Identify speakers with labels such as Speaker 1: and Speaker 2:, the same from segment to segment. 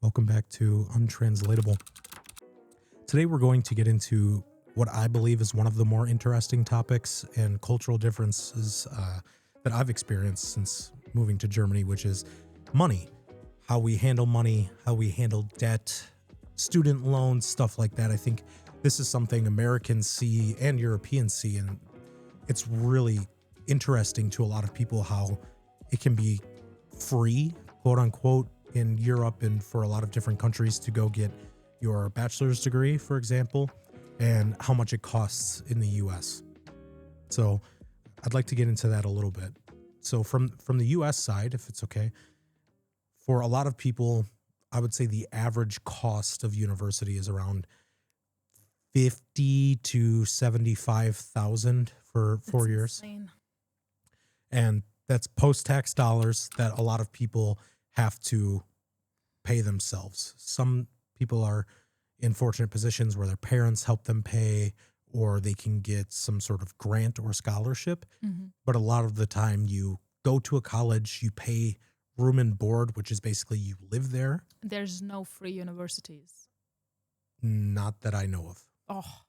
Speaker 1: Welcome back to Untranslatable. Today we're going to get into what I believe is one of the more interesting topics and cultural differences that I've experienced since moving to Germany, which is money. How we handle money, how we handle debt, student loans, stuff like that. I think this is something Americans see and Europeans see, and it's really interesting to a lot of people how it can be free, quote unquote, in Europe and for a lot of different countries to go get your bachelor's degree, for example, and how much it costs in the US. So I'd like to get into that a little bit. So from the US side, if it's okay, for a lot of people, I would say the average cost of university is around 50 to 75,000 for 4 years.
Speaker 2: Insane.
Speaker 1: And that's post-tax dollars that a lot of people have to pay themselves. Some people are in fortunate positions where their parents help them pay, or they can get some sort of grant or scholarship. But a lot of the time you go to a college, you pay room and board, which is basically you live there.
Speaker 2: There's no free universities.
Speaker 1: Not that I know of.
Speaker 2: Oh,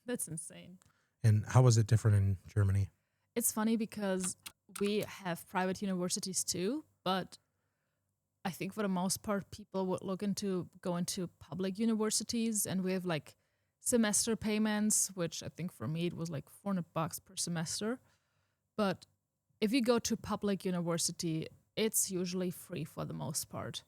Speaker 2: that's insane.
Speaker 1: And how is it different in Germany?
Speaker 2: It's funny because we have private universities too, but I think for the most part, people would look into going to public universities, and we have like semester payments, which I think for me it was like $400 per semester. But if you go to public university, it's usually free for the most part.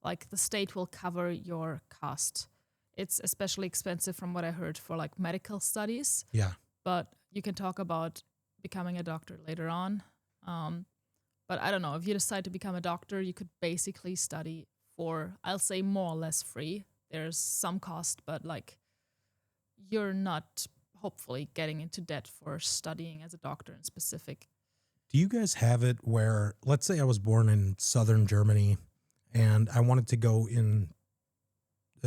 Speaker 2: Like the state will cover your cost. It's especially expensive from what I heard for like medical studies,
Speaker 1: Yeah.
Speaker 2: but you can talk about becoming a doctor later on. But I don't know, if you decide to become a doctor, you could basically study for, I'll say, more or less free. There's some cost, but like you're not hopefully getting into debt for studying as a doctor in specific.
Speaker 1: Do you guys have it where, let's say I was born in southern Germany and I wanted to go in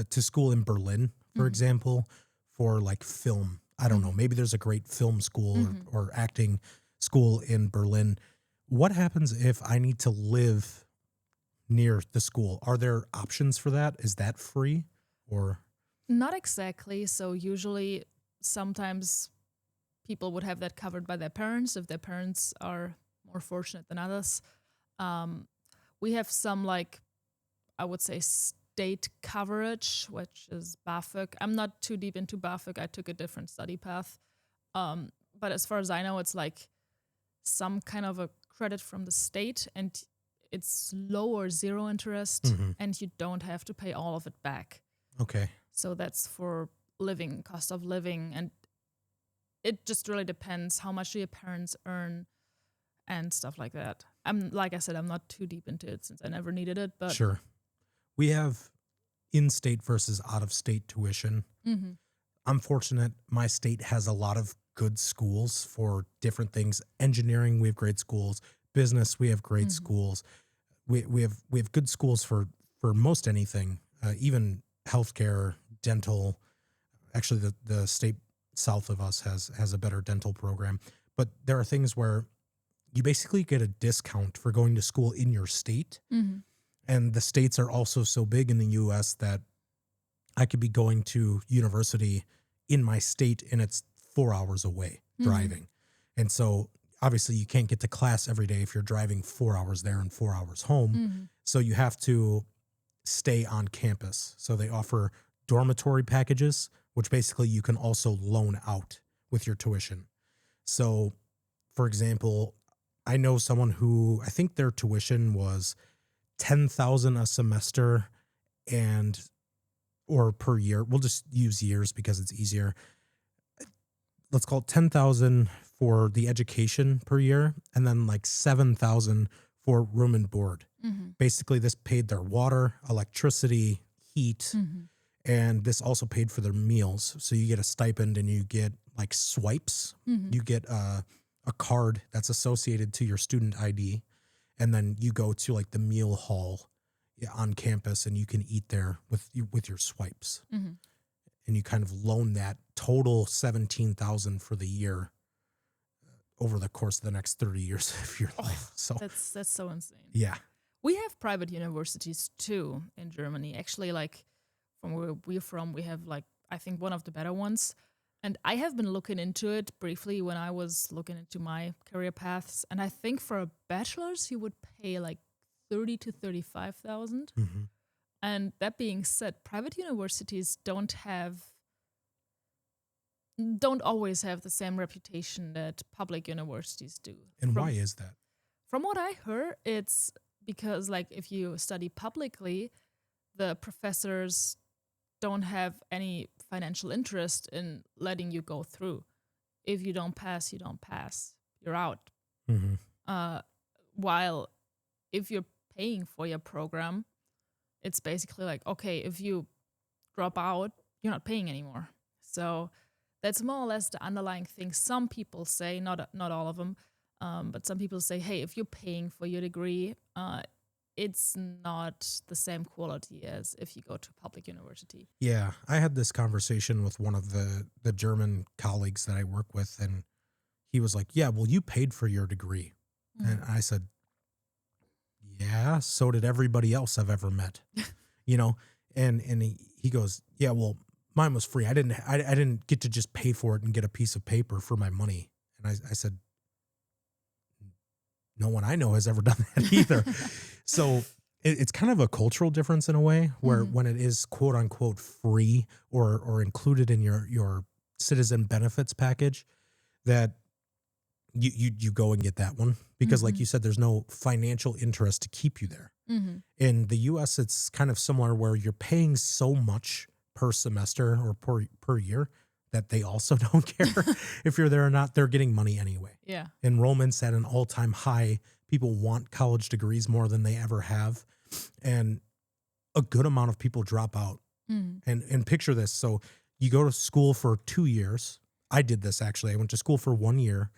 Speaker 1: to school in Berlin, for example, for like film. I don't know, maybe there's a great film school or acting school in Berlin. What happens if I need to live near the school? Are there options for that? Is that free or?
Speaker 2: Not exactly. So usually sometimes people would have that covered by their parents if their parents are more fortunate than others. We have some, like, I would say state coverage, which is BAföG. I'm not too deep into BAföG. I took a different study path. But as far as I know, it's like some kind of a credit from the state, and it's low or zero interest, and you don't have to pay all of it back.
Speaker 1: Okay.
Speaker 2: So that's for living, cost of living, and it just really depends how much do your parents earn and stuff like that. Like I said, I'm not too deep into it since I never needed it, but
Speaker 1: Sure. We have in-state versus out-of-state tuition. I'm fortunate my state has a lot of good schools for different things. Engineering, we have great schools. Business, we have great schools. We have good schools for most anything, even healthcare, dental. Actually, the state south of us has a better dental program. But there are things where you basically get a discount for going to school in your state. And the states are also so big in the U.S. that I could be going to university in my state and it's 4 hours away driving. And so obviously you can't get to class every day if you're driving 4 hours there and 4 hours home. So you have to stay on campus. So they offer dormitory packages, which basically you can also loan out with your tuition. So for example, I know someone who I think their tuition was $10,000 a semester or per year. We'll just use years because it's easier. Let's call it $10,000 for the education per year, and then like $7,000 for room and board. Basically, this paid their water, electricity, heat, and this also paid for their meals. So you get a stipend and you get like swipes. You get a card that's associated to your student ID, and then you go to like the meal hall on campus and you can eat there with your swipes. And you kind of loan that total $17,000 for the year over the course of the next 30 years of your life. So
Speaker 2: that's so insane.
Speaker 1: yeah.
Speaker 2: We have private universities too in Germany. Actually, like from where we're from, we have like I think one of the better ones. And I have been looking into it briefly when I was looking into my career paths. And I think for a bachelor's, you would pay like 30 to 35,000.
Speaker 1: Mm-hmm.
Speaker 2: And that being said, private universities don't always have the same reputation that public universities do.
Speaker 1: And why is that?
Speaker 2: From what I heard, it's because like if you study publicly, the professors don't have any financial interest in letting you go through. If you don't pass, you don't pass. You're out.
Speaker 1: Mm-hmm.
Speaker 2: While if you're paying for your program, it's basically like, okay, if you drop out, you're not paying anymore. So that's more or less the underlying thing. Some people say, not all of them, but some people say, hey, if you're paying for your degree, it's not the same quality as if you go to a public university.
Speaker 1: Yeah, I had this conversation with one of the German colleagues that I work with, and he was like, yeah, well, you paid for your degree.
Speaker 2: Mm.
Speaker 1: And I said, yeah, so did everybody else I've ever met, you know? And he goes, yeah, well, mine was free. I didn't get to just pay for it and get a piece of paper for my money. And I said, no one I know has ever done that either. So it's kind of a cultural difference in a way where when it is quote unquote free or included in your citizen benefits package, that you go and get that one because like you said, there's no financial interest to keep you there. In the US, it's kind of similar where you're paying so much per semester or per year that they also don't care if you're there or not. They're getting money anyway.
Speaker 2: Yeah.
Speaker 1: Enrollment's at an all-time high. People want college degrees more than they ever have. And a good amount of people drop out. And picture this. So you go to school for 2 years. I did this actually. I went to school for 1 year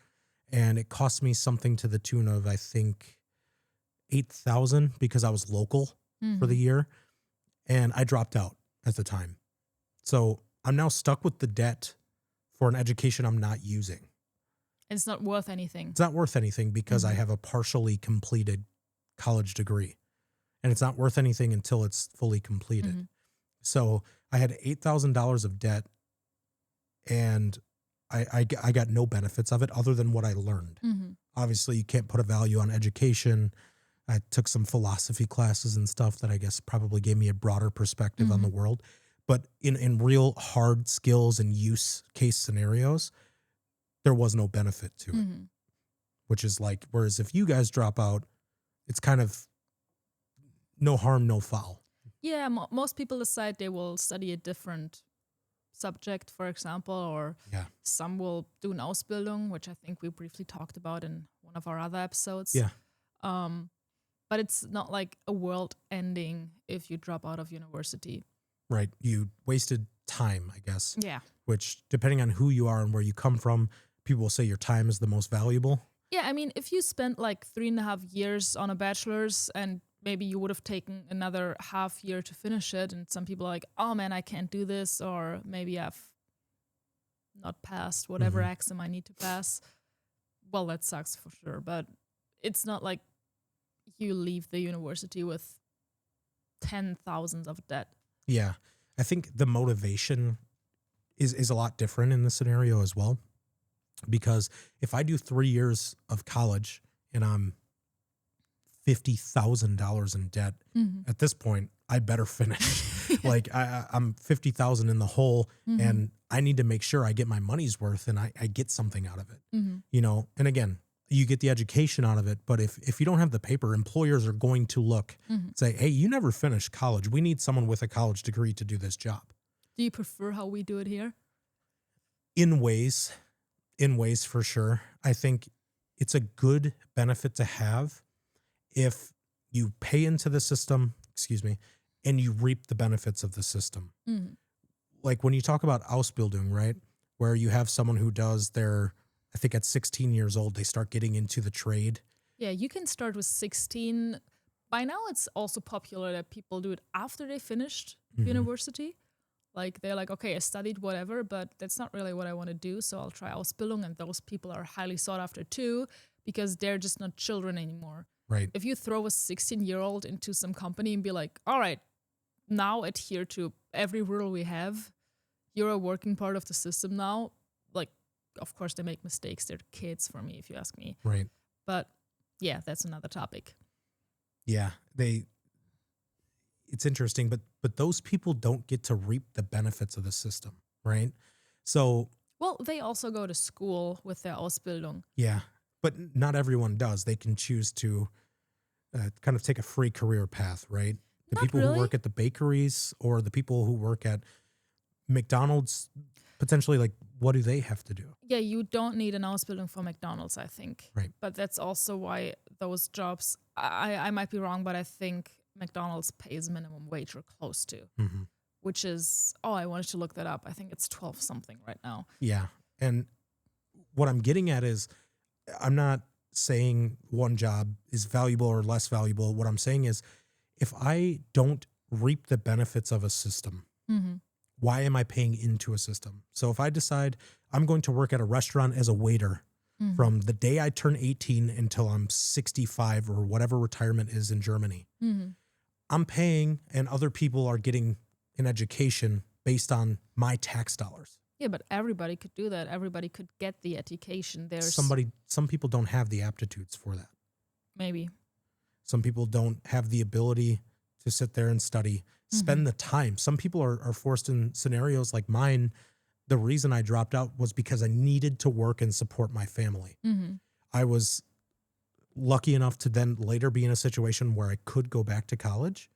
Speaker 1: and it cost me something to the tune of, I think, 8,000 because I was local for the year. And I dropped out at the time. So I'm now stuck with the debt for an education I'm not using.
Speaker 2: It's not worth anything.
Speaker 1: It's not worth anything because I have a partially completed college degree. And it's not worth anything until it's fully completed. So I had $8,000 of debt and I got no benefits of it other than what I learned. Obviously, you can't put a value on education. I took some philosophy classes and stuff that I guess probably gave me a broader perspective on the world. But in real hard skills and use case scenarios, there was no benefit to it, which is like, whereas if you guys drop out, it's kind of no harm, no foul.
Speaker 2: Yeah, most people decide they will study a different subject, for example, or some will do an Ausbildung, which I think we briefly talked about in one of our other episodes.
Speaker 1: Yeah.
Speaker 2: But it's not like a world ending if you drop out of university.
Speaker 1: Right. You wasted time, I guess.
Speaker 2: Yeah.
Speaker 1: Which, depending on who you are and where you come from, people will say your time is the most valuable.
Speaker 2: Yeah, I mean, if you spent like 3.5 years on a bachelor's and maybe you would have taken another half year to finish it, and some people are like, oh man, I can't do this, or maybe I've not passed whatever exam I need to pass. Well, that sucks for sure, but it's not like you leave the university with 10,000 of debt.
Speaker 1: Yeah. I think the motivation is a lot different in this scenario as well. Because if I do 3 years of college and I'm $50,000 in debt, at this point, I better finish. Like I'm 50,000 in the hole and I need to make sure I get my money's worth and I get something out of it, you know? And again, you get the education out of it. But if you don't have the paper, employers are going to look, say, hey, you never finished college. We need someone with a college degree to do this job.
Speaker 2: Do you prefer how we do it here?
Speaker 1: In ways for sure. I think it's a good benefit to have if you pay into the system, and you reap the benefits of the system. Like when you talk about Ausbildung, right, where you have someone who does their, I think at 16 years old, they start getting into the trade.
Speaker 2: Yeah, you can start with 16. By now, it's also popular that people do it after they finished university. Like they're like, okay, I studied whatever, but that's not really what I want to do. So I'll try Ausbildung. And those people are highly sought after too, because they're just not children anymore.
Speaker 1: Right.
Speaker 2: If you throw a 16-year-old into some company and be like, all right, now adhere to every rule we have, you're a working part of the system now. Like, of course, they make mistakes. They're kids for me, if you ask me.
Speaker 1: Right.
Speaker 2: But yeah, that's another topic.
Speaker 1: Yeah. It's interesting, but those people don't get to reap the benefits of the system, right? So,
Speaker 2: Well, they also go to school with their Ausbildung.
Speaker 1: yeah, but not everyone does. They can choose to kind of take a free career path, right? The
Speaker 2: Not
Speaker 1: people
Speaker 2: really.
Speaker 1: who work at the bakeries or the people who work at McDonald's, potentially, like, what do they have to do?
Speaker 2: Yeah, you don't need an Ausbildung for McDonald's, I think.
Speaker 1: Right.
Speaker 2: But that's also why those jobs, I might be wrong, but I think McDonald's pays minimum wage or close to,
Speaker 1: Mm-hmm.
Speaker 2: which is, I wanted to look that up. I think it's 12 something right now.
Speaker 1: Yeah. And what I'm getting at is I'm not saying one job is valuable or less valuable. What I'm saying is if I don't reap the benefits of a system,
Speaker 2: Mm-hmm.
Speaker 1: why am I paying into a system? So if I decide I'm going to work at a restaurant as a waiter
Speaker 2: Mm-hmm.
Speaker 1: from the day I turn 18 until I'm 65 or whatever retirement is in Germany,
Speaker 2: Mm-hmm.
Speaker 1: I'm paying and other people are getting an education based on my tax dollars.
Speaker 2: Yeah, but everybody could do that. Everybody could get the education. There's
Speaker 1: Some people don't have the aptitudes for that.
Speaker 2: maybe.
Speaker 1: Some people don't have the ability to sit there and study, spend the time. Some people are forced in scenarios like mine. The reason I dropped out was because I needed to work and support my family.
Speaker 2: Mm-hmm.
Speaker 1: I was lucky enough to then later be in a situation where I could go back to college.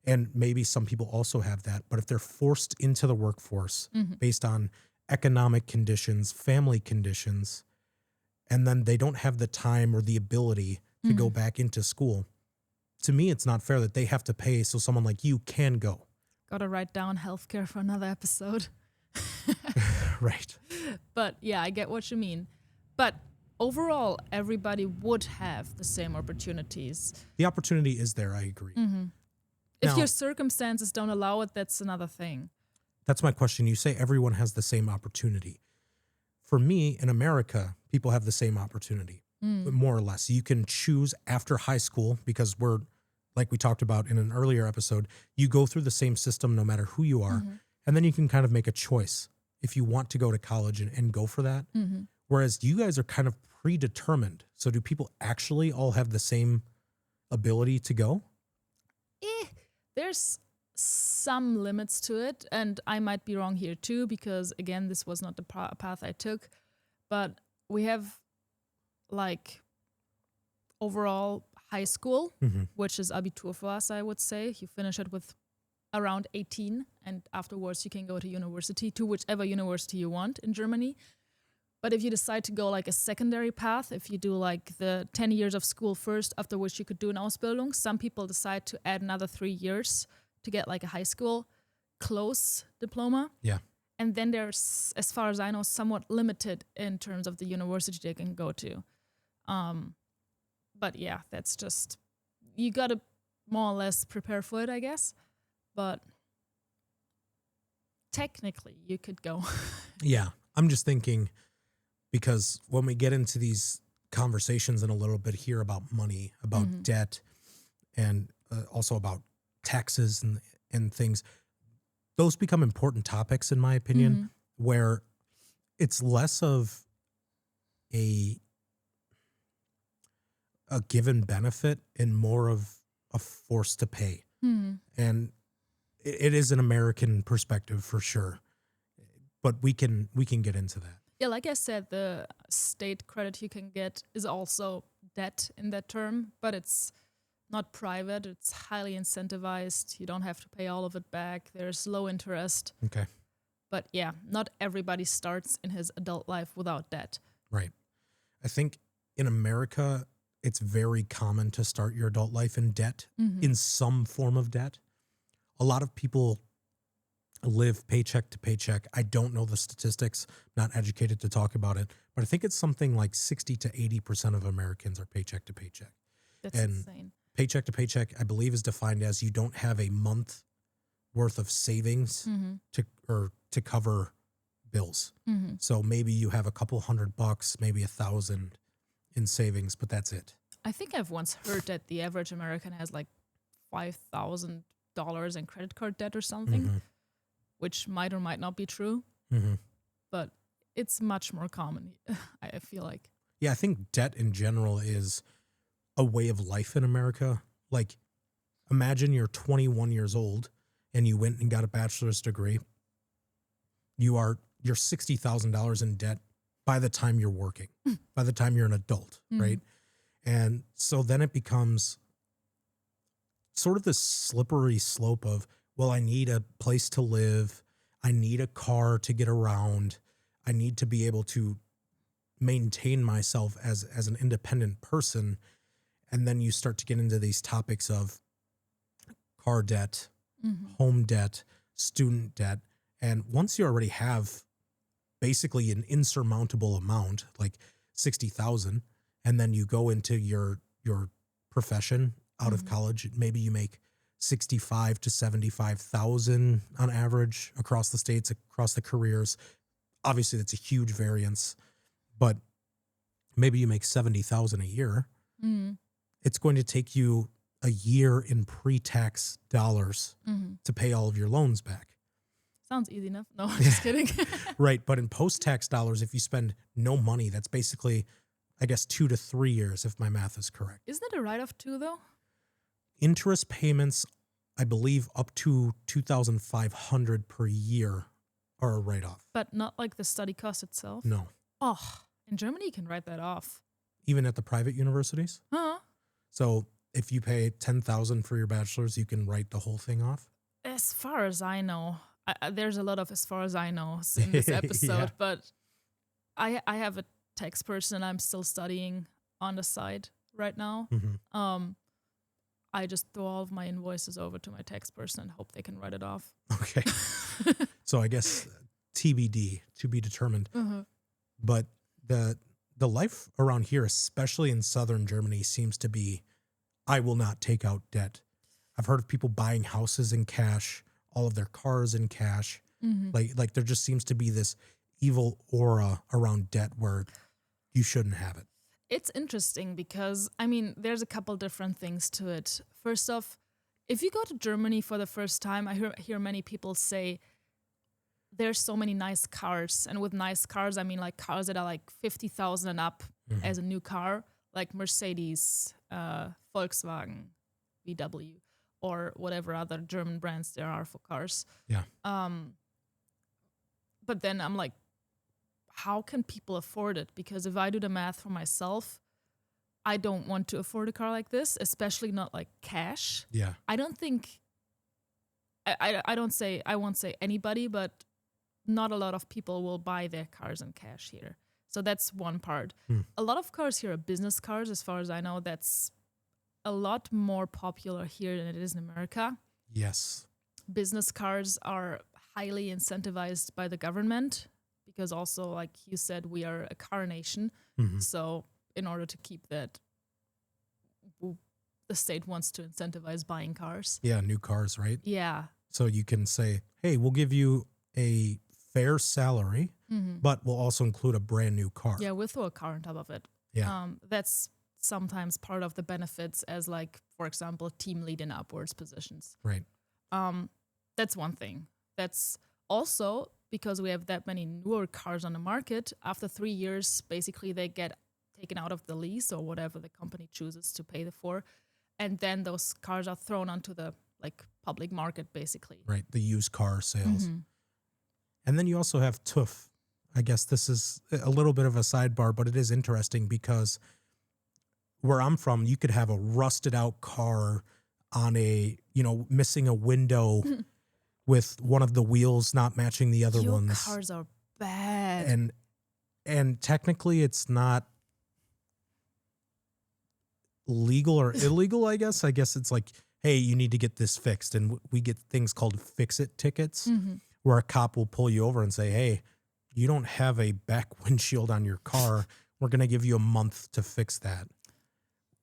Speaker 1: And maybe some people also have that. But if they're forced into the workforce
Speaker 2: Mm-hmm.
Speaker 1: based on economic conditions, family conditions, and then they don't have the time or the ability to go back into school, to me, it's not fair that they have to pay so someone like you can go.
Speaker 2: Gotta write down healthcare for another episode.
Speaker 1: Right.
Speaker 2: But yeah, I get what you mean. But overall, everybody would have the same opportunities.
Speaker 1: The opportunity is there. I agree.
Speaker 2: If
Speaker 1: Now-
Speaker 2: your circumstances don't allow it, that's another thing.
Speaker 1: That's my question. You say everyone has the same opportunity. For me, in America, people have the same opportunity, more or less. You can choose after high school because we're, like we talked about in an earlier episode, you go through the same system no matter who you are. And then you can kind of make a choice if you want to go to college and go for that. Whereas you guys are kind of predetermined. So do people actually all have the same ability to go?
Speaker 2: There's some limits to it, and I might be wrong here too, because again, this was not the path I took. But we have like overall high school, which is Abitur for us, I would say. You finish it with around 18, and afterwards you can go to university, to whichever university you want in Germany. But if you decide to go like a secondary path, if you do like the 10 years of school first, after which you could do an Ausbildung, some people decide to add another 3 years to get like a high school close diploma.
Speaker 1: Yeah.
Speaker 2: And then there's, as far as I know, somewhat limited in terms of the university they can go to. But yeah, that's just, you got to more or less prepare for it, I guess. But technically, you could go.
Speaker 1: Yeah. I'm just thinking, because when we get into these conversations in a little bit here about money, about debt, and also about taxes and things, those become important topics, in my opinion, where it's less of a given benefit and more of a force to pay. And it is an American perspective for sure, but we can get into that.
Speaker 2: Yeah, like I said, the state credit you can get is also debt in that term, but it's not private. It's highly incentivized. You don't have to pay all of it back. There's low interest.
Speaker 1: Okay.
Speaker 2: But yeah, not everybody starts in his adult life without debt.
Speaker 1: Right. I think in America, it's very common to start your adult life in debt, in some form of debt. A lot of people live paycheck to paycheck. I don't know the statistics, not educated to talk about it, but I think it's something like 60 to 80% of Americans are paycheck to paycheck.
Speaker 2: That's
Speaker 1: And
Speaker 2: insane.
Speaker 1: Paycheck to paycheck, I believe, is defined as you don't have a month worth of savings to cover bills. So maybe you have a couple $100, maybe $1,000 in savings, but that's it.
Speaker 2: I think I've once heard that the average American has like $5,000 in credit card debt or something, which might or might not be true, but it's much more common, I feel like.
Speaker 1: Yeah, I think debt in general is a way of life in America. Like, imagine you're 21 years old and you went and got a bachelor's degree. You're $60,000 in debt by the time you're working, by the time you're an adult, right? And so then it becomes sort of this slippery slope of, well, I need a place to live. I need a car to get around. I need to be able to maintain myself as an independent person. And then you start to get into these topics of car debt, home debt, student debt. And once you already have basically an insurmountable amount, like 60,000, and then you go into your profession out of college, maybe you make 65 to 75,000 on average across the states, across the careers. Obviously, that's a huge variance, but maybe you make 70,000 a year. It's going to take you a year in pre-tax dollars to pay all of your loans back.
Speaker 2: Sounds easy enough. No, I'm just kidding.
Speaker 1: Right. But in post-tax dollars, if you spend no money, that's basically, I guess, 2 to 3 years, if my math is correct.
Speaker 2: Isn't it a write-off too, though?
Speaker 1: Interest payments, I believe, up to $2,500 per year are a write-off.
Speaker 2: But not like the study cost itself?
Speaker 1: No.
Speaker 2: Oh, in Germany, you can write that off.
Speaker 1: Even at the private universities?
Speaker 2: Huh?
Speaker 1: So if you pay $10,000 for your bachelor's, you can write the whole thing off?
Speaker 2: As far as I know, there's a lot of as far as I know in this episode, but I have a tax person I'm still studying on the side right now. I just throw all of my invoices over to my tax person and hope they can write it off.
Speaker 1: Okay. So I guess TBD, to be determined. But the life around here, especially in southern Germany, seems to be, I will not take out debt. I've heard of people buying houses in cash, all of their cars in cash. Like there just seems to be this evil aura around debt where you shouldn't have it.
Speaker 2: It's interesting because, I mean, there's a couple different things to it. First off, if you go to Germany for the first time, I hear many people say there's so many nice cars. And with nice cars, I mean like cars that are like 50,000 and up as a new car, like Mercedes, Volkswagen, VW, or whatever other German brands there are for cars.
Speaker 1: Yeah.
Speaker 2: But then I'm like, how can people afford it? Because if I do the math for myself, I don't want to afford a car like this, especially not like cash.
Speaker 1: Yeah.
Speaker 2: I don't think, I won't say anybody, but not a lot of people will buy their cars in cash here. So that's one part. A lot of cars here are business cars, as far as I know. That's a lot more popular here than it is in America.
Speaker 1: Yes.
Speaker 2: Business cars are highly incentivized by the government because also, like you said, we are a car nation. So in order to keep that, the state wants to incentivize buying cars.
Speaker 1: Yeah, new cars, right?
Speaker 2: Yeah.
Speaker 1: So you can say, hey, we'll give you a fair salary, but we'll also include a brand new car.
Speaker 2: Yeah, we'll throw a car on top of it.
Speaker 1: Yeah.
Speaker 2: That's sometimes part of the benefits as, like, for example, team lead in upwards positions.
Speaker 1: Right.
Speaker 2: That's one thing. That's also because we have that many newer cars on the market. After 3 years, basically they get taken out of the lease or whatever the company chooses to pay for. And then those cars are thrown onto the like public market, basically.
Speaker 1: Right. The used car sales. And then you also have TÜV. I guess this is a little bit of a sidebar, but it is interesting because where I'm from, you could have a rusted out car on a, missing a window with one of the wheels not matching the other ones.
Speaker 2: Your cars are bad.
Speaker 1: And technically it's not legal or illegal, I guess. I guess it's like, hey, you need to get this fixed. And we get things called fix-it tickets where a cop will pull you over and say, hey, you don't have a back windshield on your car. We're going to give you a month to fix that.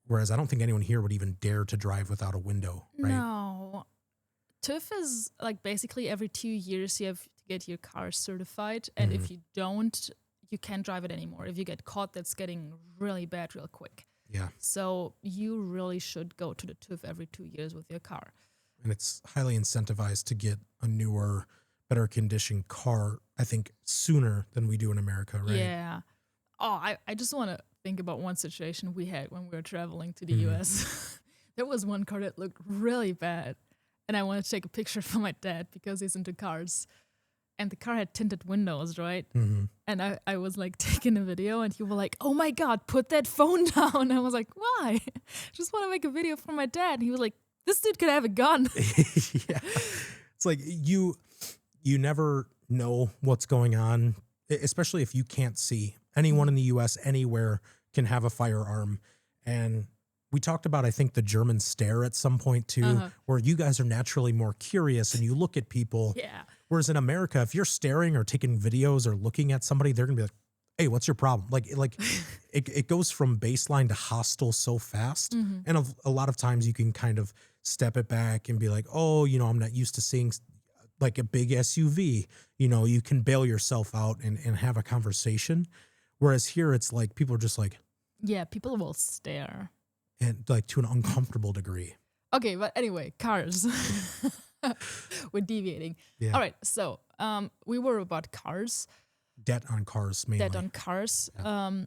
Speaker 1: Whereas I don't think anyone here would even dare to drive without a window, right?
Speaker 2: No. TÜV is like basically every 2 years you have to get your car certified. And if you don't, you can't drive it anymore. If you get caught, that's getting really bad real quick.
Speaker 1: Yeah.
Speaker 2: So you really should go to the TÜV every 2 years with your car.
Speaker 1: And it's highly incentivized to get a newer, better conditioned car, I think, sooner than we do in America, right?
Speaker 2: Yeah. Oh, I just want to think about one situation we had when we were traveling to the
Speaker 1: Mhm.
Speaker 2: US. There was one car that looked really bad. And I wanted to take a picture for my dad because he's into cars. And the car had tinted windows, right?
Speaker 1: Mhm.
Speaker 2: And I was like taking a video and you were like, oh my God, put that phone down. I was like, why? Just want to make a video for my dad. And he was like, this dude could have a gun.
Speaker 1: Yeah. It's like you never know what's going on, especially if you can't see. Anyone in the US anywhere can have a firearm. And we talked about, I think, the German stare at some point too, where you guys are naturally more curious and you look at people.
Speaker 2: Yeah.
Speaker 1: Whereas in America, if you're staring or taking videos or looking at somebody, they're gonna be like, hey, what's your problem? Like it goes from baseline to hostile so fast. And a lot of times you can kind of step it back and be like, oh, I'm not used to seeing like a big SUV. You can bail yourself out and have a conversation. Whereas here it's like people are just like,
Speaker 2: Yeah, people will stare.
Speaker 1: and like to an uncomfortable degree.
Speaker 2: Okay, but anyway, cars. We're deviating.
Speaker 1: Yeah.
Speaker 2: All right, so we were about cars.
Speaker 1: Debt on cars mainly.
Speaker 2: Debt on cars.
Speaker 1: Yeah.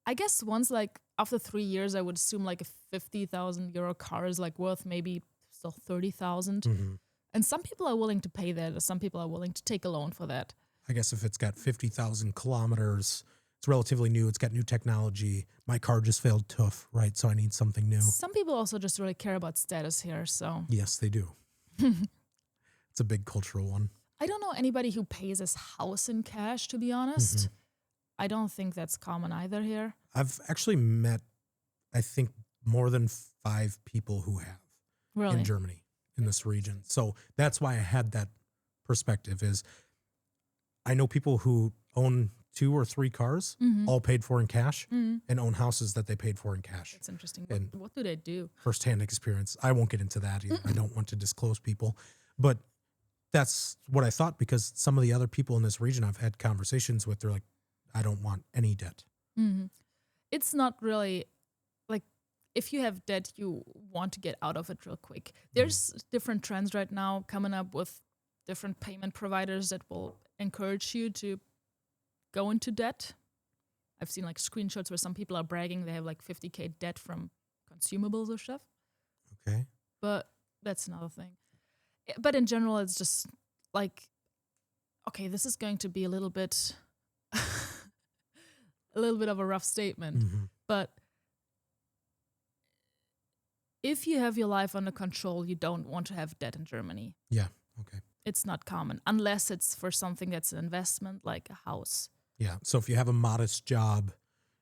Speaker 2: I guess once like after 3 years, I would assume like a 50,000 euro car is like worth maybe still 30,000.
Speaker 1: Mhm.
Speaker 2: And some people are willing to pay that, or some people are willing to take a loan for that.
Speaker 1: I guess if it's got 50,000 kilometers, it's relatively new. It's got new technology. My car just failed TÜV, right? So I need something new.
Speaker 2: Some people also just really care about status here. So
Speaker 1: Yes, they do. It's a big cultural one.
Speaker 2: I don't know anybody who pays his house in cash, to be honest. I don't think that's common either here.
Speaker 1: I've actually met, I think, more than 5 people who have
Speaker 2: Really?
Speaker 1: in Germany, in this region. So that's why I had that perspective is I know people who own 2 or 3 cars, all paid for in cash, and own houses that they paid for in cash.
Speaker 2: That's interesting.
Speaker 1: And
Speaker 2: What do they do?
Speaker 1: firsthand experience. I won't get into that either. I don't want to disclose people, but that's what I thought because some of the other people in this region I've had conversations with, they're like, I don't want any debt.
Speaker 2: It's not really like if you have debt, you want to get out of it real quick. There's different trends right now coming up with different payment providers that will encourage you to go into debt. I've seen like screenshots where some people are bragging they have like 50K debt from consumables or stuff.
Speaker 1: Okay.
Speaker 2: But that's another thing. But in general, it's just like, okay, this is going to be a little bit of a rough statement. But if you have your life under control, you don't want to have debt in Germany.
Speaker 1: Yeah. Okay.
Speaker 2: It's not common unless it's for something that's an investment like a house.
Speaker 1: Yeah. So if you have a modest job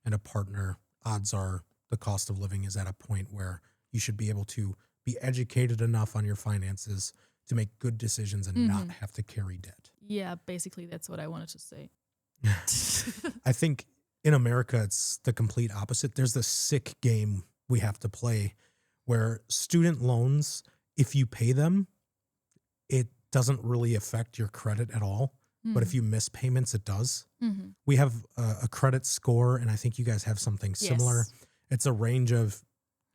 Speaker 1: and a partner, odds are the cost of living is at a point where you should be able to be educated enough on your finances to make good decisions and not have to carry debt.
Speaker 2: Yeah, basically that's what I wanted to say.
Speaker 1: I think in America, it's the complete opposite. There's this sick game we have to play where student loans, if you pay them, it doesn't really affect your credit at all. But if you miss payments, it does. We have a credit score, and I think you guys have something similar.
Speaker 2: Yes.
Speaker 1: It's a range of,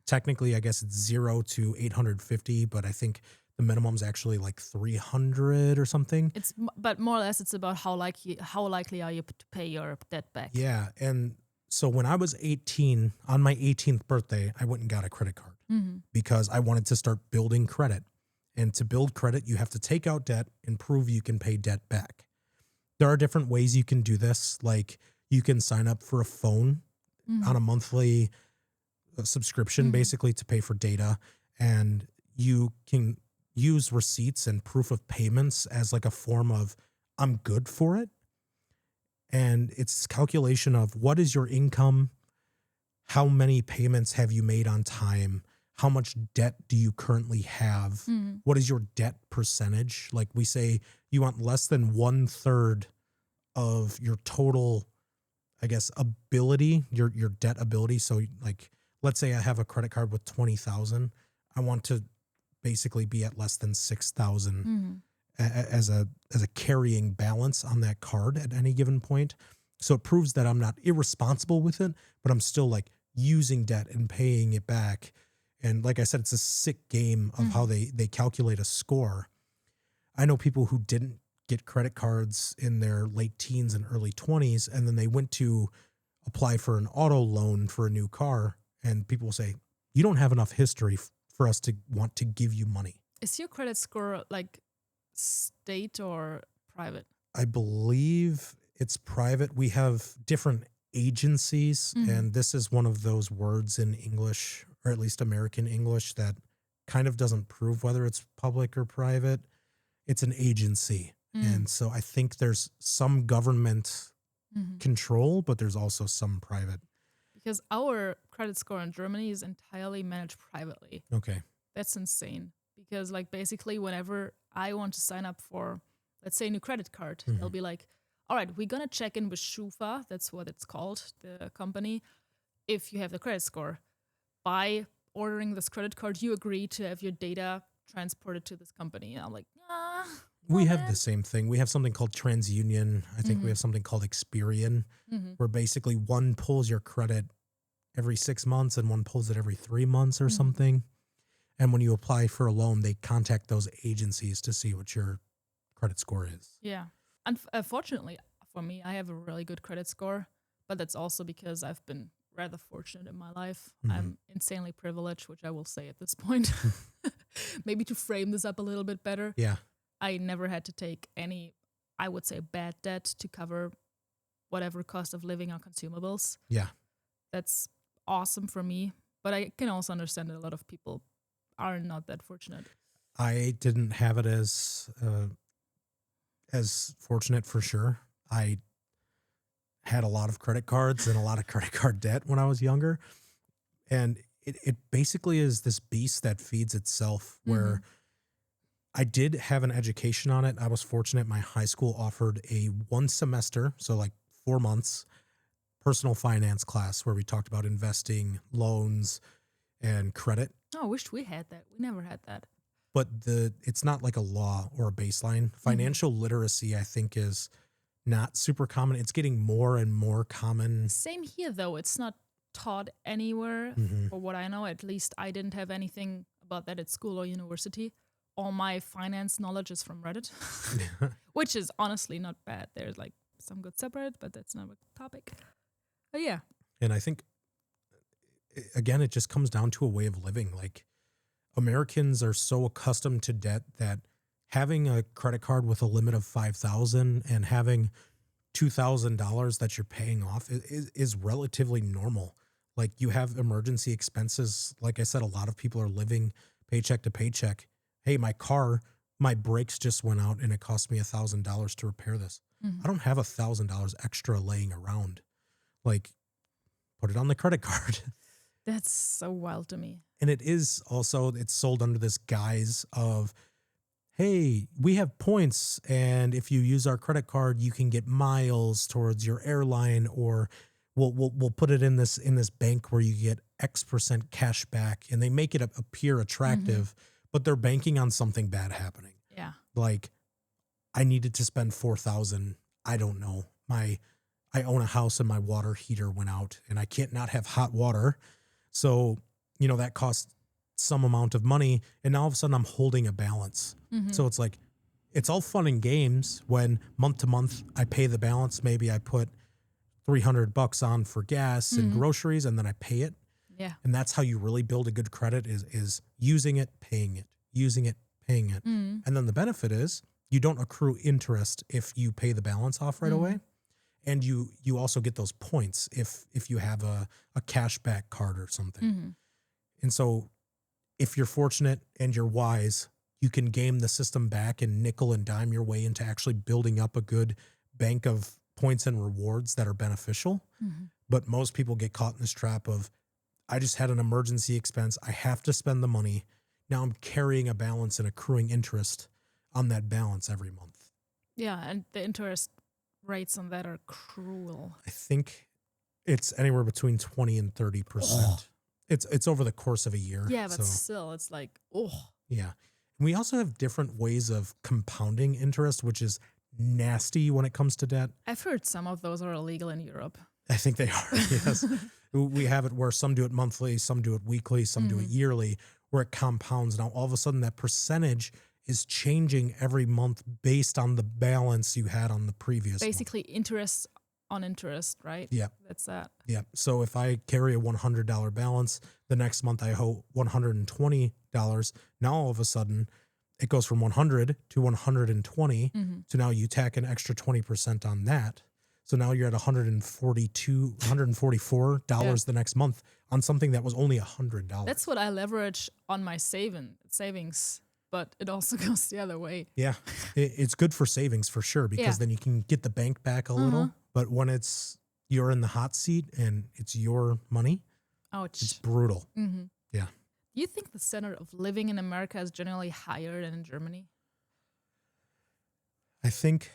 Speaker 1: technically, I guess it's 0 to 850, but I think the minimum's actually like 300 or something.
Speaker 2: But more or less, it's about how likely are you to pay your debt back.
Speaker 1: Yeah, and so when I was 18, on my 18th birthday, I went and got a credit card because I wanted to start building credit. And to build credit, you have to take out debt and prove you can pay debt back. There are different ways you can do this. Like you can sign up for a phone on a monthly subscription, basically to pay for data. And you can use receipts and proof of payments as like a form of, I'm good for it. And it's calculation of what is your income? How many payments have you made on time? How much debt do you currently have? What is your debt percentage? Like we say you want less than 1/3 of your total, I guess, ability, your debt ability. So like, let's say I have a credit card with 20,000. I want to basically be at less than 6,000 as a carrying balance on that card at any given point. So it proves that I'm not irresponsible with it, but I'm still like using debt and paying it back. And like I said, it's a sick game of how they calculate a score. I know people who didn't get credit cards in their late teens and early 20s, and then they went to apply for an auto loan for a new car, and people will say, you don't have enough history for us to want to give you money.
Speaker 2: Is your credit score like state or private?
Speaker 1: I believe it's private. We have different agencies, and this is one of those words in English, or at least American English, that kind of doesn't prove whether it's public or private. It's an agency. And so I think there's some government control, but there's also some private.
Speaker 2: Because our credit score in Germany is entirely managed privately.
Speaker 1: Okay.
Speaker 2: That's insane. Because like basically whenever I want to sign up for, let's say, a new credit card, they'll be like, all right, we're going to check in with Schufa, that's what it's called, the company, if you have the credit score. By ordering this credit card, you agree to have your data transported to this company. And I'm like,
Speaker 1: we have the same thing. We have something called TransUnion. I think we have something called Experian, where basically one pulls your credit every 6 months and one pulls it every 3 months or something. And when you apply for a loan, they contact those agencies to see what your credit score is.
Speaker 2: Yeah. Unfortunately for me, I have a really good credit score, but that's also because I've been rather fortunate in my life. I'm insanely privileged, which I will say at this point. Maybe to frame this up a little bit better.
Speaker 1: Yeah.
Speaker 2: I never had to take any, I would say, bad debt to cover whatever cost of living or consumables.
Speaker 1: Yeah.
Speaker 2: That's awesome for me. But I can also understand that a lot of people are not that fortunate.
Speaker 1: I didn't have it as fortunate for sure. I had a lot of credit cards and a lot of credit card debt when I was younger. And it basically is this beast that feeds itself, where I did have an education on it. I was fortunate. My high school offered a 1 semester, so like 4 months, personal finance class where we talked about investing, loans, and credit.
Speaker 2: Oh, I wished we had that. We never had that.
Speaker 1: But it's not like a law or a baseline. Financial literacy, I think, is not super common. It's getting more and more common.
Speaker 2: Same here, though. It's not taught anywhere. For what I know, at least I didn't have anything about that at school or university. All my finance knowledge is from Reddit, which is honestly not bad. There's like some good subreddit, but that's not a topic. But yeah.
Speaker 1: And I think, again, it just comes down to a way of living. Like, Americans are so accustomed to debt that having a credit card with a limit of $5,000 and having $2,000 that you're paying off is relatively normal. Like, you have emergency expenses. Like I said, a lot of people are living paycheck to paycheck. Hey, my brakes just went out and it cost me $1,000 to repair this. I don't have $1,000 extra laying around. Like, put it on the credit card.
Speaker 2: That's so wild to me.
Speaker 1: And it is also, it's sold under this guise of, hey, we have points, and if you use our credit card, you can get miles towards your airline, or we'll put it in this bank where you get X% cash back, and they make it appear attractive, but they're banking on something bad happening.
Speaker 2: Yeah.
Speaker 1: Like, I needed to spend $4,000. I don't know. I own a house and my water heater went out, and I can't not have hot water. So, that costs some amount of money, and now all of a sudden I'm holding a balance. So it's like, it's all fun and games when month to month I pay the balance. Maybe I put $300 on for gas and groceries, and then I pay it.
Speaker 2: Yeah.
Speaker 1: And that's how you really build a good credit is using it, paying it, using it, paying it. And then the benefit is you don't accrue interest if you pay the balance off right away. And you also get those points if you have a cashback card or something. And so if you're fortunate and you're wise, you can game the system back and nickel and dime your way into actually building up a good bank of points and rewards that are beneficial. But most people get caught in this trap of, I just had an emergency expense. I have to spend the money. Now I'm carrying a balance and accruing interest on that balance every month.
Speaker 2: Yeah, and the interest rates on that are cruel.
Speaker 1: I think it's anywhere between 20 and 30%. It's over the course of a year.
Speaker 2: Yeah, but still, it's like,
Speaker 1: Yeah. And we also have different ways of compounding interest, which is nasty when it comes to debt.
Speaker 2: I've heard some of those are illegal in Europe.
Speaker 1: I think they are, yes. We have it where some do it monthly, some do it weekly, some do it yearly, where it compounds. Now, all of a sudden, that percentage is changing every month based on the balance you had on the previous month.
Speaker 2: Basically, interest on interest, right?
Speaker 1: Yeah.
Speaker 2: That's that.
Speaker 1: Yeah. So if I carry a $100 balance, the next month I owe $120. Now, all of a sudden, it goes from 100 to 120. So now you tack an extra 20% on that. So now you're at $144 the next month on something that was only $100.
Speaker 2: That's what I leverage on my savings, but it also goes the other way.
Speaker 1: Yeah, it's good for savings for sure, because then you can get the bank back a little. But when you're in the hot seat and it's your money,
Speaker 2: ouch,
Speaker 1: it's brutal. Yeah.
Speaker 2: Do you think the standard of living in America is generally higher than in Germany?
Speaker 1: I think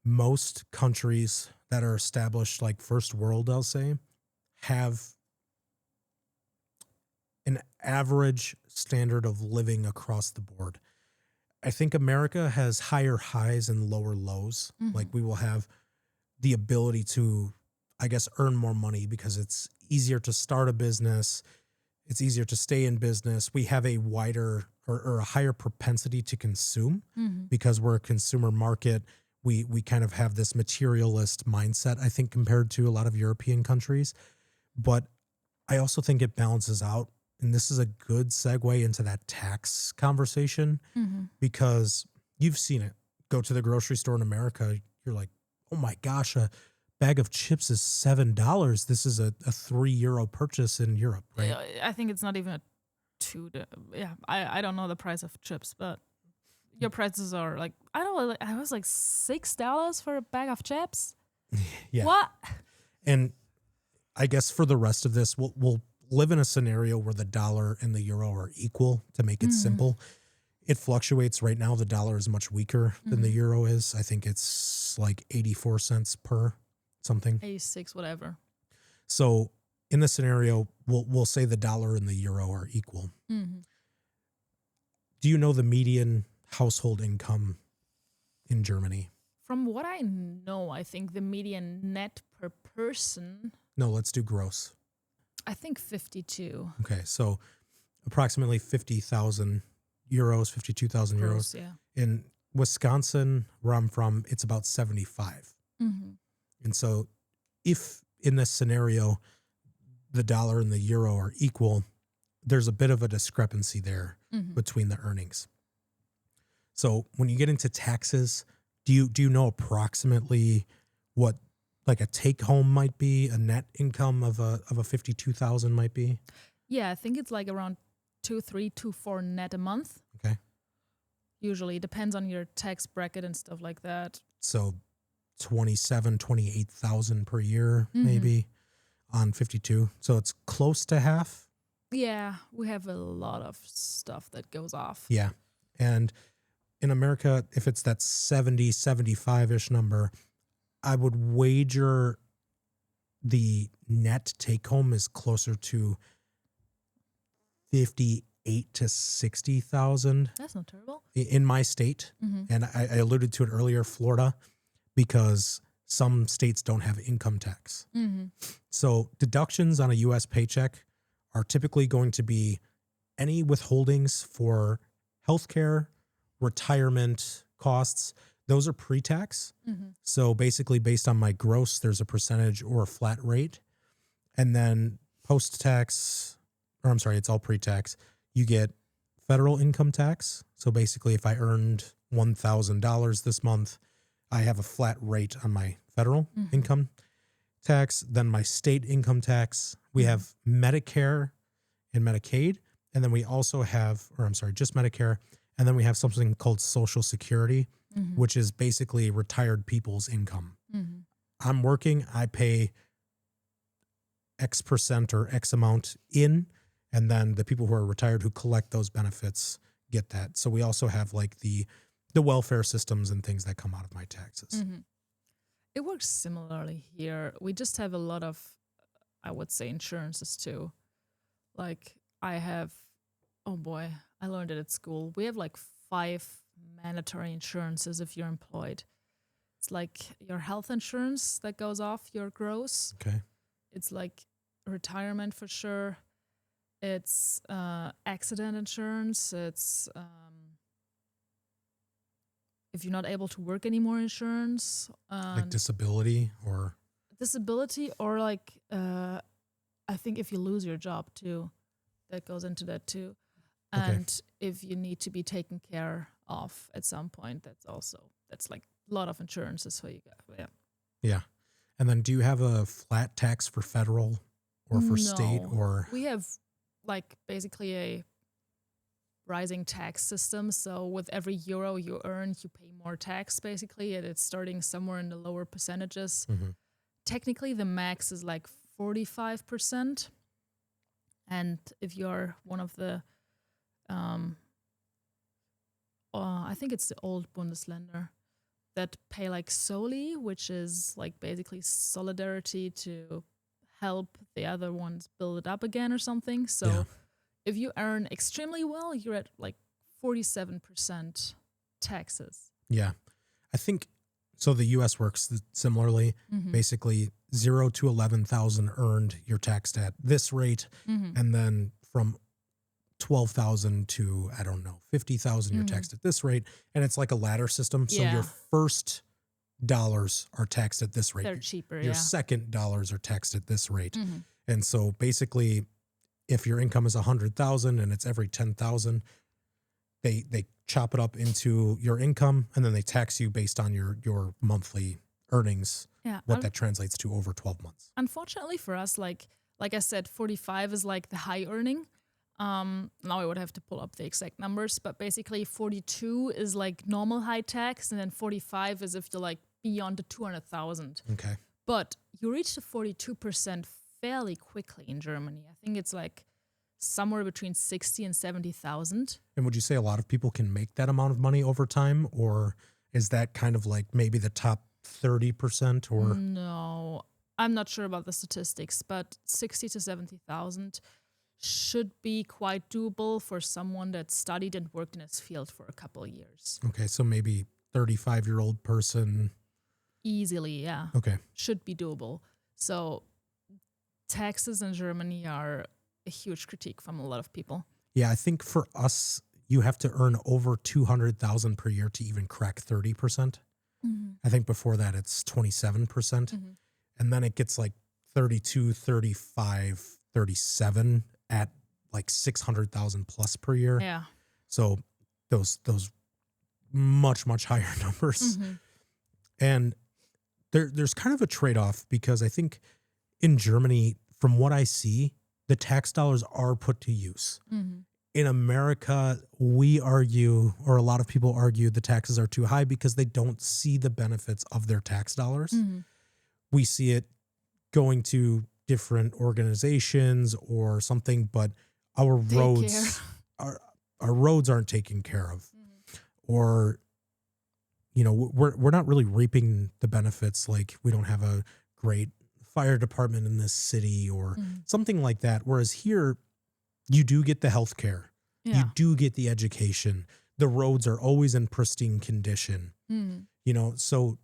Speaker 1: most countries that are established, like first world, I'll say, have an average standard of living across the board. I think America has higher highs and lower lows. Like we will have the ability to, I guess, earn more money because it's easier to start a business. It's easier to stay in business. We have a wider or a higher propensity to consume because we're a consumer market. We kind of have this materialist mindset, I think, compared to a lot of European countries. But I also think it balances out. And this is a good segue into that tax conversation because you've seen it. Go to the grocery store in America. You're like, oh my gosh, a bag of chips is $7. This is a €3 purchase in Europe, right?
Speaker 2: I think it's not even a I don't know the price of chips, but your prices are like, I don't know, I was like $6 for a bag of chips.
Speaker 1: Yeah.
Speaker 2: What?
Speaker 1: And I guess for the rest of this, we'll live in a scenario where the dollar and the euro are equal to make it simple. It fluctuates right now. The dollar is much weaker than the euro is. I think it's like 84 cents per something.
Speaker 2: 86, whatever.
Speaker 1: So in this scenario, we'll say the dollar and the euro are equal. Do you know the median household income in Germany?
Speaker 2: From what I know, I think the median net per person,
Speaker 1: No, let's do gross.
Speaker 2: I think 52.
Speaker 1: Okay, so approximately 50,000 euros, 52,000 euros.
Speaker 2: Gross, yeah.
Speaker 1: In Wisconsin, where I'm from, it's about 75. And so if in this scenario, the dollar and the euro are equal, there's a bit of a discrepancy there between the earnings. So when you get into taxes, do you know approximately what like a take home might be, a net income of a 52,000 might be?
Speaker 2: Yeah, I think it's like around 2,324 net a month.
Speaker 1: Okay.
Speaker 2: Usually, it depends on your tax bracket and stuff like that.
Speaker 1: So 28,000 per year, maybe on 52. So it's close to half.
Speaker 2: Yeah, we have a lot of stuff that goes off.
Speaker 1: Yeah. And in America, if it's that 70, 75-ish number, I would wager the net take home is closer to 58 to 60,000.
Speaker 2: That's not terrible.
Speaker 1: In my state. And I alluded to it earlier, Florida, because some states don't have income tax. So deductions on a U.S. paycheck are typically going to be any withholdings for healthcare, retirement costs. Those are pre-tax. So basically based on my gross, there's a percentage or a flat rate. And then post-tax, or I'm sorry, it's all pre-tax. You get federal income tax. So basically if I earned $1,000 this month, I have a flat rate on my federal income tax. Then my state income tax. We have Medicare and Medicaid. And then we also have, or I'm sorry, just Medicare. And then we have something called Social Security, which is basically retired people's income. I'm working, I pay X percent or X amount in, and then the people who are retired who collect those benefits get that. So we also have like the welfare systems and things that come out of my taxes.
Speaker 2: It works similarly here. We just have a lot of, I would say, insurances too. Like I have, oh boy, I learned it at school. We have like 5 mandatory insurances if you're employed. It's like your health insurance that goes off your gross.
Speaker 1: Okay.
Speaker 2: It's like retirement for sure. It's accident insurance. It's if you're not able to work anymore, insurance.
Speaker 1: Like disability or
Speaker 2: like I think if you lose your job too, that goes into that too. And if you need to be taken care of at some point, that's like a lot of insurances for you guys. Yeah.
Speaker 1: Yeah. And then do you have a flat tax for federal or for state or?
Speaker 2: We have like basically a rising tax system. So with every euro you earn, you pay more tax basically, and it's starting somewhere in the lower percentages.
Speaker 1: Mm-hmm.
Speaker 2: Technically, the max is like 45%. And if you're one of the, I think it's the old Bundesländer that pay like Soli, which is like basically solidarity to help the other ones build it up again or something. So if you earn extremely well, you're at like 47% taxes.
Speaker 1: Yeah. I think so. The US works similarly.
Speaker 2: Mm-hmm.
Speaker 1: Basically 0 to 11,000 earned, you're taxed at this rate.
Speaker 2: Mm-hmm.
Speaker 1: And then from 12,000 to, I don't know, 50,000, you're taxed at this rate. And it's like a ladder system. So your first dollars are taxed at this rate.
Speaker 2: They're cheaper,
Speaker 1: Your second dollars are taxed at this rate.
Speaker 2: Mm-hmm.
Speaker 1: And so basically, if your income is 100,000 and it's every 10,000, they chop it up into your income and then they tax you based on your monthly earnings.
Speaker 2: Yeah.
Speaker 1: What that translates to over 12 months.
Speaker 2: Unfortunately for us, like I said, 45 is like the high earning. Now I would have to pull up the exact numbers, but basically 42 is like normal high tax, and then 45 is if you're like beyond the 200,000.
Speaker 1: Okay.
Speaker 2: But you reach the 42% fairly quickly in Germany. I think it's like somewhere between 60 and 70,000.
Speaker 1: And would you say a lot of people can make that amount of money over time, or is that kind of like maybe the top 30% or?
Speaker 2: No, I'm not sure about the statistics, but 60 to 70,000 should be quite doable for someone that studied and worked in this field for a couple of years.
Speaker 1: Okay, so maybe 35-year-old person.
Speaker 2: Easily, yeah.
Speaker 1: Okay.
Speaker 2: Should be doable. So taxes in Germany are a huge critique from a lot of people.
Speaker 1: Yeah, I think for us, you have to earn over 200,000 per year to even crack 30%.
Speaker 2: Mm-hmm.
Speaker 1: I think before that it's 27%.
Speaker 2: Mm-hmm.
Speaker 1: And then it gets like 32, 35, 37 at like 600,000 plus per year.
Speaker 2: Yeah.
Speaker 1: So those much higher numbers.
Speaker 2: Mm-hmm.
Speaker 1: And there's kind of a trade-off because I think in Germany, from what I see, the tax dollars are put to use.
Speaker 2: Mm-hmm.
Speaker 1: In America, we argue, or a lot of people argue, the taxes are too high because they don't see the benefits of their tax dollars.
Speaker 2: Mm-hmm.
Speaker 1: We see it going to different organizations or something, but our roads aren't taken care of.
Speaker 2: Mm-hmm.
Speaker 1: Or, you know, we're not really reaping the benefits. Like we don't have a great fire department in this city or something like that. Whereas here, you do get the health care.
Speaker 2: Yeah.
Speaker 1: You do get the education. The roads are always in pristine condition.
Speaker 2: Mm-hmm.
Speaker 1: You know, so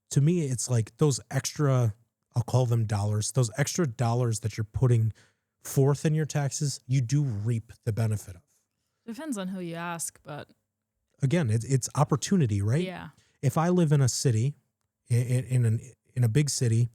Speaker 1: to me, it's like those extra, I'll call them dollars, those extra dollars that you're putting forth in your taxes, you do reap the benefit of.
Speaker 2: Depends on who you ask, but
Speaker 1: Again, it's opportunity, right?
Speaker 2: yeah.
Speaker 1: If I live in a city, in a big city,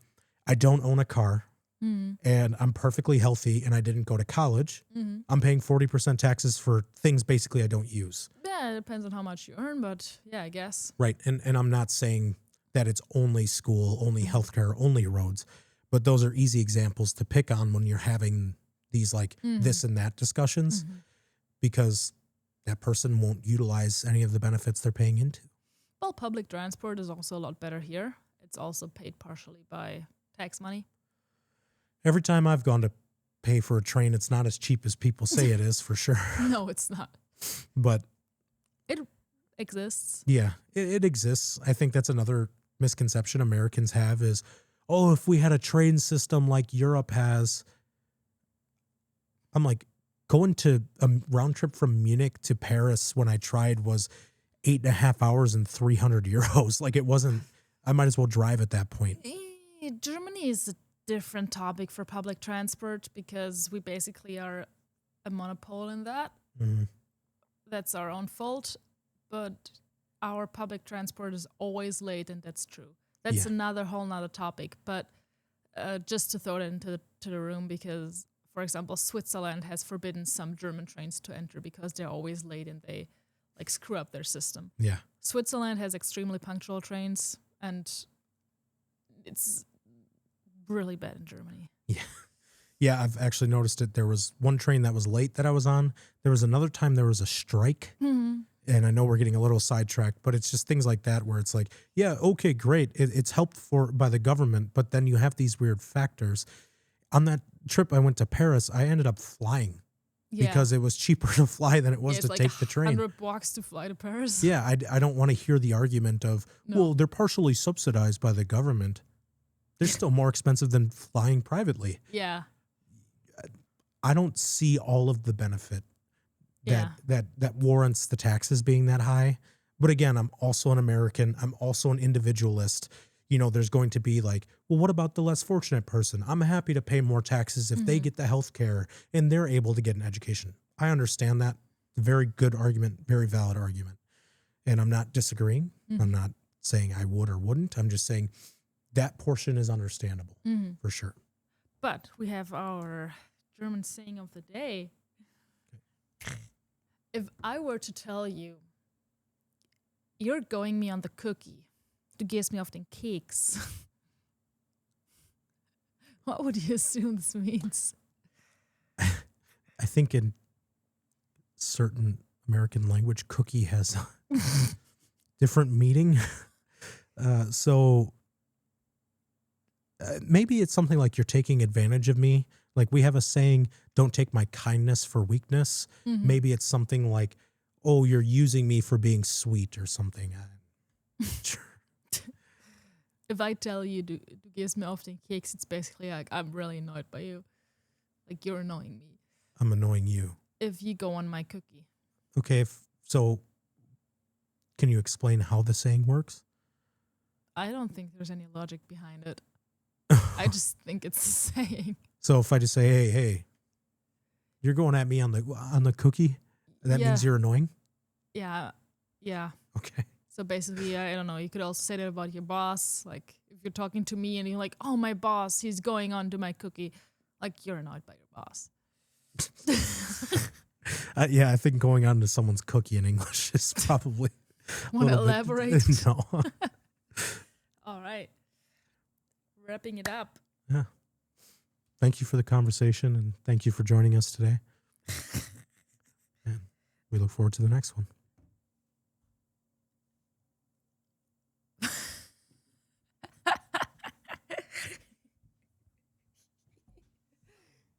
Speaker 1: I don't own a car, and I'm perfectly healthy and I didn't go to college, I'm paying 40% taxes for things basically I don't use.
Speaker 2: Yeah, it depends on how much you earn, but yeah, I guess.
Speaker 1: Right. And I'm not saying that it's only school, only healthcare, only roads, but those are easy examples to pick on when you're having these like this and that discussions because that person won't utilize any of the benefits they're paying into.
Speaker 2: Well, public transport is also a lot better here. It's also paid partially by tax money.
Speaker 1: Every time I've gone to pay for a train, it's not as cheap as people say it is, for sure.
Speaker 2: No, it's not.
Speaker 1: But
Speaker 2: it exists.
Speaker 1: Yeah, it exists. I think that's another misconception Americans have is, oh, if we had a train system like Europe has. I'm like, going to a round trip from Munich to Paris when I tried was 8.5 hours and 300 euros. Like it wasn't, I might as well drive at that point.
Speaker 2: Germany is a different topic for public transport because we basically are a monopoly in that.
Speaker 1: Mhm.
Speaker 2: That's our own fault, but our public transport is always late, and that's true. That's
Speaker 1: Yeah.
Speaker 2: another whole nother topic, but just to throw it into the room because, for example, Switzerland has forbidden some German trains to enter because they're always late and they like screw up their system.
Speaker 1: Yeah.
Speaker 2: Switzerland has extremely punctual trains, and it's really bad in Germany.
Speaker 1: Yeah, I've actually noticed it. There was one train that was late that I was on. There was another time there was a strike.
Speaker 2: Mm-hmm.
Speaker 1: And I know we're getting a little sidetracked, but it's just things like that where it's like, yeah, okay, great. It's helped by the government, but then you have these weird factors. On that trip I went to Paris, I ended up flying because it was cheaper to fly than it was
Speaker 2: it's
Speaker 1: to
Speaker 2: like
Speaker 1: take the train.
Speaker 2: $100 to fly to Paris.
Speaker 1: Yeah, I don't want to hear the argument of, well, they're partially subsidized by the government. They're still more expensive than flying privately.
Speaker 2: Yeah.
Speaker 1: I don't see all of the benefit that warrants the taxes being that high. But again, I'm also an American. I'm also an individualist. You know, there's going to be like, well, what about the less fortunate person? I'm happy to pay more taxes if they get the health care and they're able to get an education. I understand that. Very good argument, very valid argument. And I'm not disagreeing. I'm not saying I would or wouldn't. I'm just saying that portion is understandable for sure.
Speaker 2: But we have our German saying of the day. If I were to tell you, you're going me on the cookie, du gehst mir auf den Keks, what would you assume this means?
Speaker 1: I think in certain American language, cookie has a different meaning. So maybe it's something like you're taking advantage of me. Like we have a saying, don't take my kindness for weakness. Maybe it's something like, oh, you're using me for being sweet or something. Sure.
Speaker 2: If I tell you du gehst mir auf den Keks, it's basically like I'm really annoyed by you. Like you're annoying me.
Speaker 1: I'm annoying you.
Speaker 2: If you go on my cookie.
Speaker 1: Okay, so can you explain how the saying works?
Speaker 2: I don't think there's any logic behind it. I just think it's a saying.
Speaker 1: So if I just say, hey, you're going at me on the cookie, that means you're annoying?
Speaker 2: Yeah.
Speaker 1: Okay.
Speaker 2: So basically, I don't know, you could also say that about your boss. Like, if you're talking to me and you're like, oh, my boss, he's going on to my cookie. Like, you're annoyed by your boss.
Speaker 1: Yeah, I think going on to someone's cookie in English is probably...
Speaker 2: Want to elaborate?
Speaker 1: No.
Speaker 2: All right. Wrapping it up.
Speaker 1: Yeah. Thank you for the conversation and thank you for joining us today. And we look forward to the next one.